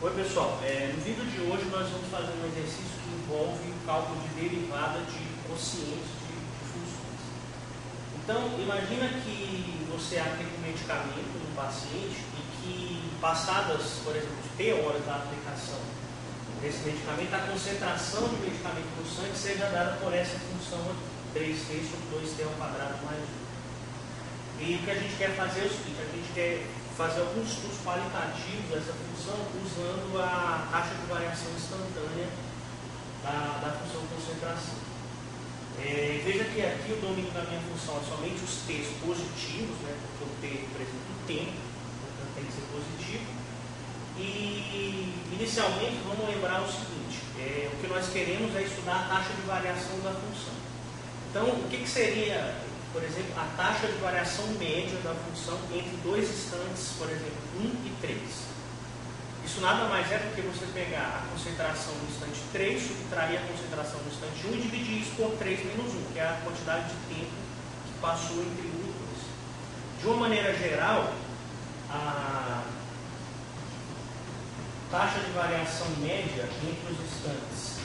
Oi pessoal, no vídeo de hoje nós vamos fazer um exercício que envolve o cálculo de derivada de quocientes de funções. Então, imagina que você aplica um medicamento no paciente e que passadas, por exemplo, T horas da aplicação desse medicamento, a concentração de medicamento no sangue seja dada por essa função aqui, 3t sobre 2t ao quadrado mais 1. E o que a gente quer fazer é o seguinte, a gente quer fazer alguns estudos qualitativos dessa função usando a taxa de variação instantânea da função concentração. Veja que aqui o domínio da minha função é somente os t's positivos, né, porque o t representa o tempo, portanto tem que ser positivo. E inicialmente vamos lembrar o seguinte, o que nós queremos é estudar a taxa de variação da função. Então o que seria, por exemplo, a taxa de variação média da função entre dois instantes, por exemplo, 1 e 3. Isso nada mais é do que você pegar a concentração no instante 3, subtrair a concentração no instante 1 e dividir isso por 3 menos 1, que é a quantidade de tempo que passou entre 1 e 2. De uma maneira geral, a taxa de variação média entre os instantes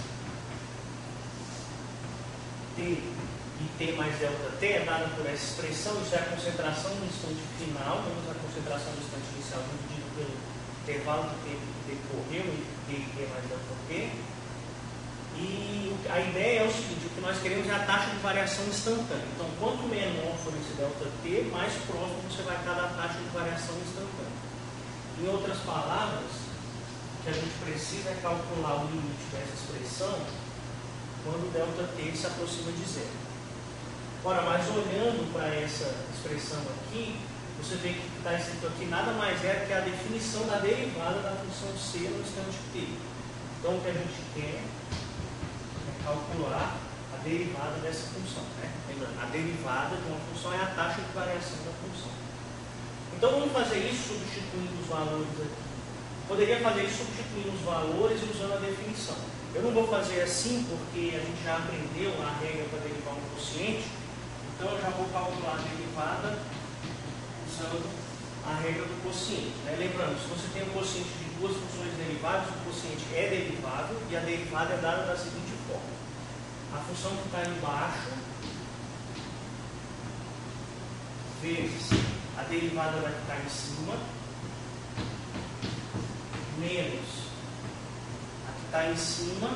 t e t mais delta t é dada por essa expressão, isso é a concentração no instante final, menos a concentração no instante inicial, dividido pelo intervalo de tempo que decorreu entre t e t mais delta t. E a ideia é o seguinte, o que nós queremos é a taxa de variação instantânea. Então, quanto menor for esse delta t, mais próximo você vai estar da taxa de variação instantânea. Em outras palavras, o que a gente precisa é calcular o limite dessa expressão quando o delta t se aproxima de zero. Ora, mas olhando para essa expressão aqui, você vê que está escrito aqui nada mais é que a definição da derivada da função c no instante t. Então, o que a gente quer é calcular a derivada dessa função. Né? Lembrando, a derivada de uma função é a taxa de variação da função. Então, vamos fazer isso substituindo os valores aqui. Poderia fazer isso substituindo os valores e usando a definição. Eu não vou fazer assim porque a gente já aprendeu a regra para derivar um quociente. Então eu já vou calcular a derivada usando a regra do quociente. Né? Lembrando, se você tem um quociente de duas funções derivadas, o quociente é derivável e a derivada é dada da seguinte forma. A função que está embaixo vezes a derivada da que está em cima menos está em cima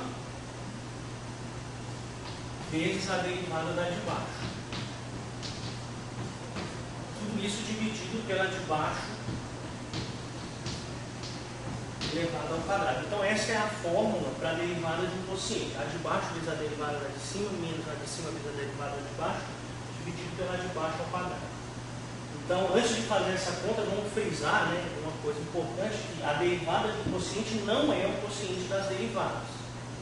vezes a derivada da de baixo. Tudo isso dividido pela de baixo elevado ao quadrado. Então essa é a fórmula para a derivada de um quociente. A de baixo vezes a derivada da de cima menos a de cima vezes a derivada de baixo dividido pela de baixo ao quadrado. Então, antes de fazer essa conta, vamos frisar, né, uma coisa importante, que a derivada de um quociente não é o quociente das derivadas.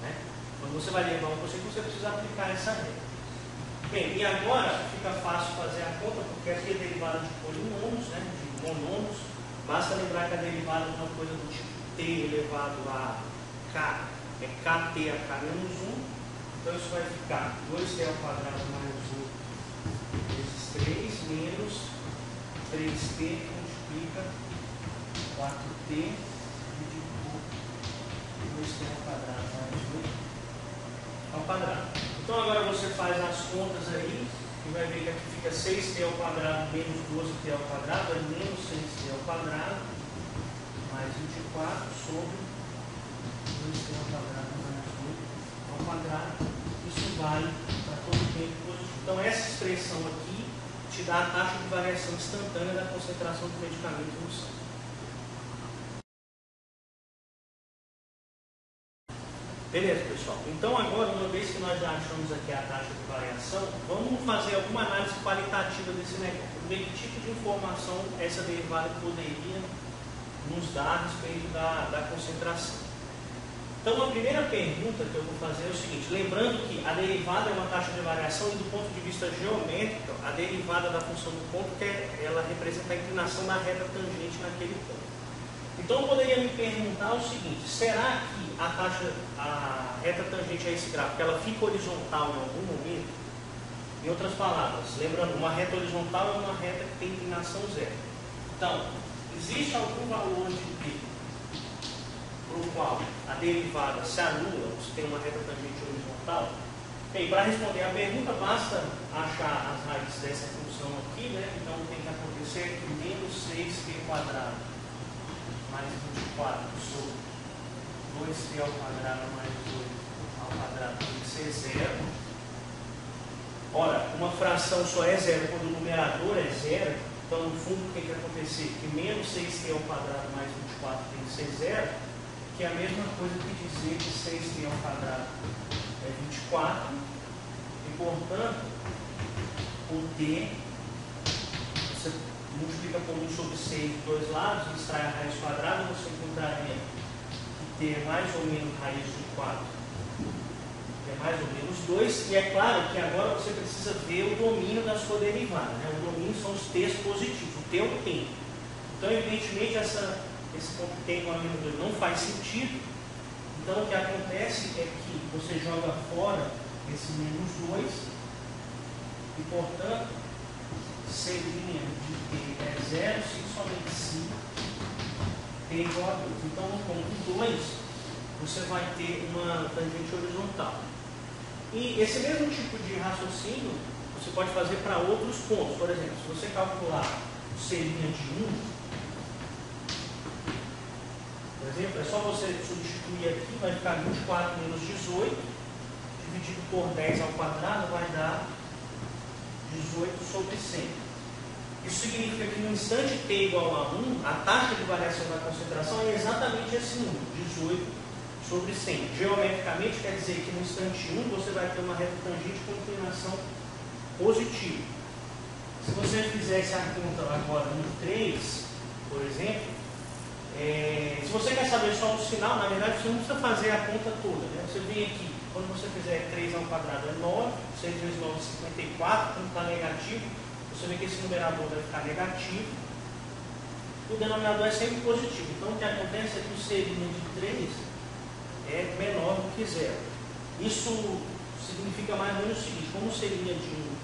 Né? Quando você vai derivar um quociente, você precisa aplicar essa regra. Bem, e agora fica fácil fazer a conta, porque aqui é derivada de polinômios, né, de monômios. Basta lembrar que a derivada de uma coisa do tipo t elevado a k é kt a k menos 1. Então, isso vai ficar 2t ao quadrado mais 1 vezes 3 menos 3t multiplica 4t dividido por 2t ao quadrado mais 8 ao quadrado. Então agora você faz as contas aí e vai ver que aqui fica 6t ao quadrado menos 12t ao quadrado, é menos 6t ao quadrado mais 24 sobre 2t ao quadrado mais 8 ao quadrado. Isso vale para todo o tempo positivo. Então essa expressão aqui te dá a taxa de variação instantânea da concentração do medicamento no sangue. Beleza, pessoal? Então agora, uma vez que nós já achamos aqui a taxa de variação, vamos fazer alguma análise qualitativa desse negócio. Ver que tipo de informação essa derivada poderia nos dar a respeito da concentração. Então, a primeira pergunta que eu vou fazer é o seguinte, lembrando que a derivada é uma taxa de variação e do ponto de vista geométrico, a derivada da função do ponto, ela representa a inclinação da reta tangente naquele ponto. Então, eu poderia me perguntar o seguinte, será que a reta tangente a esse gráfico, ela fica horizontal em algum momento? Em outras palavras, lembrando, uma reta horizontal é uma reta que tem inclinação zero. Então, existe algum valor de t para o qual a derivada se anula, você tem uma reta tangente horizontal. Bem, para responder a pergunta, basta achar as raízes dessa função aqui, né? Então tem que acontecer que menos 6t² mais 24 sobre 2t² mais 8 tem que ser zero. Ora, uma fração só é zero quando o numerador é zero. Então, no fundo, o que tem que acontecer? Que menos 6t² mais 24 tem que ser zero, que é a mesma coisa que dizer que 6t² é 24, e, portanto, o t, você multiplica por 1 sobre 6 dos dois lados, e extrai a raiz quadrada, você encontraria que t é mais ou menos raiz de 4, é mais ou menos 2, e é claro que agora você precisa ver o domínio da sua derivada, né? O domínio são os t's positivos, o t é o tempo. Então, evidentemente, esse ponto t igual a menos 2 não faz sentido. Então, o que acontece é que você joga fora esse menos 2 e, portanto, c' de t é 0 se somente se t igual a 2. Então, no ponto 2, você vai ter uma tangente horizontal. E esse mesmo tipo de raciocínio você pode fazer para outros pontos. Por exemplo, se você calcular o c' de 1, por exemplo, é só você substituir aqui, vai ficar 24 menos 18, dividido por 10 ao quadrado, vai dar 18 sobre 100. Isso significa que no instante t igual a 1, a taxa de variação da concentração é exatamente esse número, 18 sobre 100. Geometricamente quer dizer que no instante 1 você vai ter uma reta tangente com inclinação positiva. Se você fizesse a conta agora no 3, por exemplo, se você quer saber só o sinal, na verdade você não precisa fazer a conta toda, né? Você vem aqui, quando você fizer 3 ao quadrado é 9, 6 vezes 9 é 54, quando está negativo, você vê que esse numerador vai ficar negativo, o denominador é sempre positivo. Então o que acontece é que o c' de 3 é menor do que zero. Isso significa mais ou menos o seguinte: como o c' de 1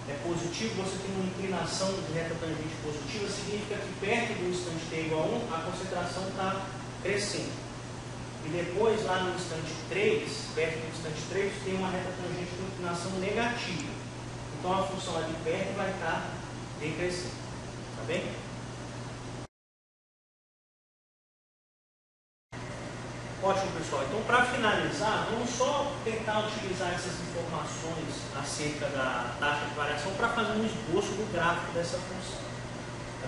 é positivo, você tem uma inclinação de reta tangente positiva, significa que perto do instante t igual a 1, a concentração está crescendo. E depois, lá no instante 3, perto do instante 3, tem uma reta tangente com inclinação negativa. Então a função lá de perto vai estar decrescendo. Tá bem? Ótimo, pessoal. Então, para finalizar, vamos só tentar utilizar essas informações acerca da taxa de variação para fazer um esboço do gráfico dessa função.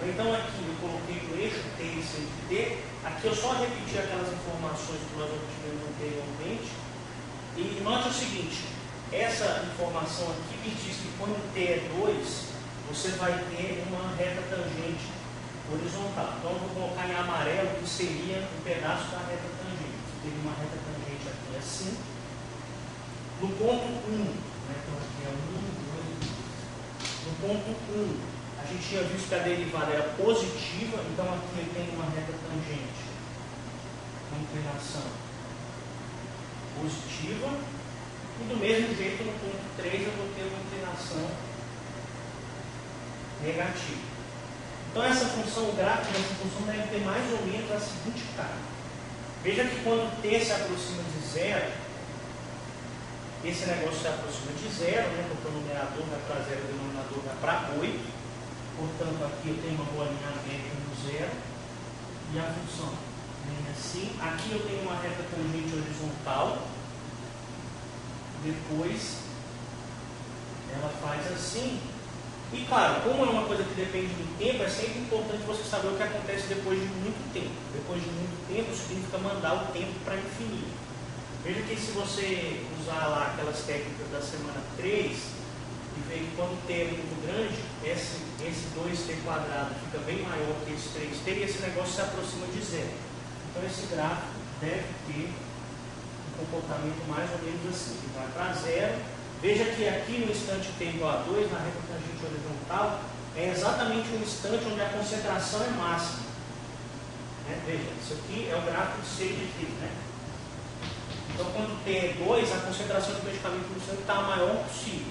Então, aqui eu coloquei o eixo t e centro d. Aqui eu só repeti aquelas informações que nós obtivemos anteriormente. E note o seguinte: essa informação aqui me diz que quando t é 2, você vai ter uma reta tangente horizontal. Então, eu vou colocar em amarelo que seria um pedaço da reta tangente. Teve uma reta tangente aqui assim. No ponto 1, né, então aqui é 1, 2, no ponto 1, a gente tinha visto que a derivada era positiva, então aqui eu tenho uma reta tangente com inclinação positiva, e do mesmo jeito no ponto 3 eu vou ter uma inclinação negativa. Então essa função, o gráfico dessa função deve ter mais ou menos a seguinte cara. Veja que quando t se aproxima de zero, esse negócio se aproxima de zero, né? Porque o numerador vai para zero, o denominador vai para 8. Portanto, aqui eu tenho uma bolinha aberta no zero. E a função vem assim. Aqui eu tenho uma reta tangente horizontal. Depois, ela faz assim. E claro, como é uma coisa que depende do tempo, é sempre importante você saber o que acontece depois de muito tempo. Depois de muito tempo significa mandar o tempo para infinito. Veja que se você usar lá aquelas técnicas da semana 3, e ver que quando t é muito grande, esse 2t² fica bem maior que esse 3t, e esse negócio se aproxima de zero. Então esse gráfico deve ter um comportamento mais ou menos assim, que vai para zero. Veja que aqui no instante t igual a 2, na reta tangente horizontal, é exatamente o instante onde a concentração é máxima. Né? Veja, isso aqui é o gráfico de c de t. Né? Então, quando t é 2, a concentração de medicamento no sangue está a maior possível.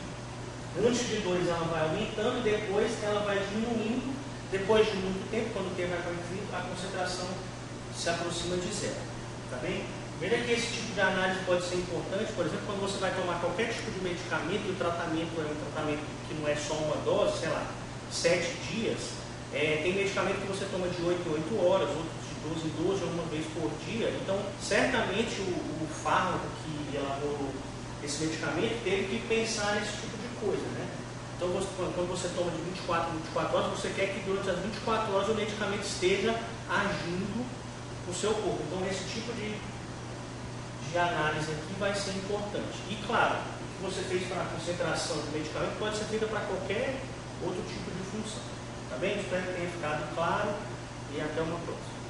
Antes de 2 ela vai aumentando e depois ela vai diminuindo. Depois de muito tempo, quando t vai para o infinito, a concentração se aproxima de zero. Tá bem? Veja que esse tipo de análise pode ser importante, por exemplo, quando você vai tomar qualquer tipo de medicamento, e o tratamento é um tratamento que não é só uma dose, sei lá, 7 dias, tem medicamento que você toma de 8 em 8 horas, outros de 12 em 12, uma vez por dia. Então, certamente o fármaco que elaborou esse medicamento teve que pensar nesse tipo de coisa, né? Então, quando você toma de 24 em 24 horas, você quer que durante as 24 horas o medicamento esteja agindo no seu corpo. Então, esse tipo de análise aqui vai ser importante. E, claro, o que você fez para a concentração do medicamento pode ser feita para qualquer outro tipo de função. Tá bem? Espero que tenha ficado claro e até uma próxima.